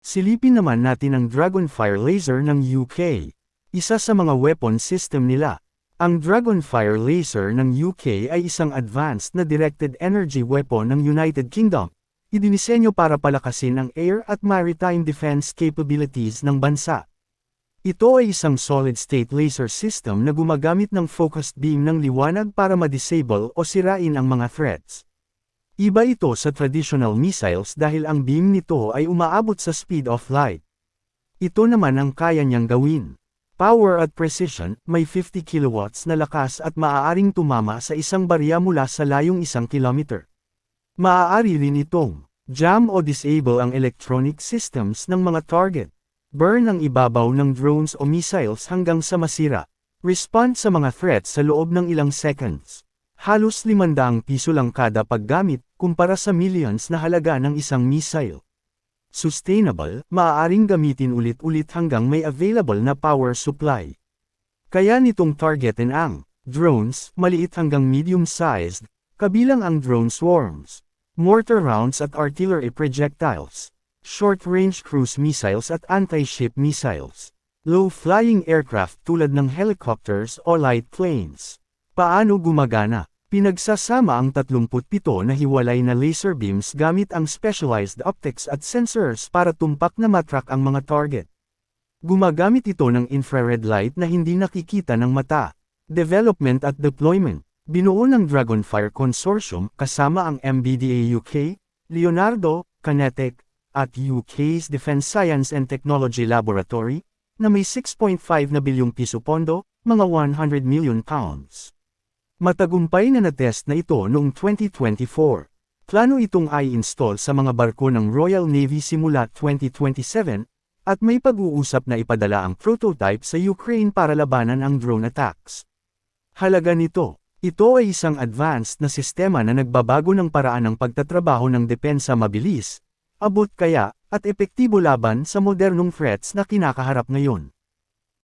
Silipin naman natin ang Dragonfire laser ng UK. Isa sa mga weapon system nila. Ang Dragonfire laser ng UK ay isang advanced na directed energy weapon ng United Kingdom. Idinisenyo para palakasin ang air at maritime defense capabilities ng bansa. Ito ay isang solid-state laser system na gumagamit ng focused beam ng liwanag para ma-disable o sirain ang mga threats. Iba ito sa traditional missiles dahil ang beam nito ay umaabot sa speed of light. Ito naman ang kaya niyang gawin. Power at precision, may 50 kilowatts na lakas at maaaring tumama sa isang barya mula sa layong 1 kilometer. Maaari rin itong jam o disable ang electronic systems ng mga target. Burn ang ibabaw ng drones o missiles hanggang sa masira. Respond sa mga threats sa loob ng ilang seconds. Halos 500 piso lang kada paggamit, kumpara sa millions na halaga ng isang missile. Sustainable, maaaring gamitin ulit-ulit hanggang may available na power supply. Kaya nitong targetin ang drones, maliit hanggang medium-sized, kabilang ang drone swarms, mortar rounds at artillery projectiles, short-range cruise missiles at anti-ship missiles, low-flying aircraft tulad ng helicopters o light planes. Paano gumagana? Pinagsasama ang 37 na hiwalay na laser beams gamit ang specialized optics at sensors para tumpak na matrack ang mga target. Gumagamit ito ng infrared light na hindi nakikita ng mata. Development at deployment. Binuo ng Dragonfire Consortium kasama ang MBDA UK, Leonardo, Kinetic, at UK's Defence Science and Technology Laboratory, na may 6.5 na bilyong piso pondo, mga 100 million pounds. Matagumpay na natest na ito noong 2024. Plano itong i-install sa mga barko ng Royal Navy simula 2027, at may pag-uusap na ipadala ang prototype sa Ukraine para labanan ang drone attacks. Halaga nito. Ito ay isang advanced na sistema na nagbabago ng paraan ng pagtatrabaho ng depensa mabilis, abot kaya, at epektibo laban sa modernong threats na kinakaharap ngayon.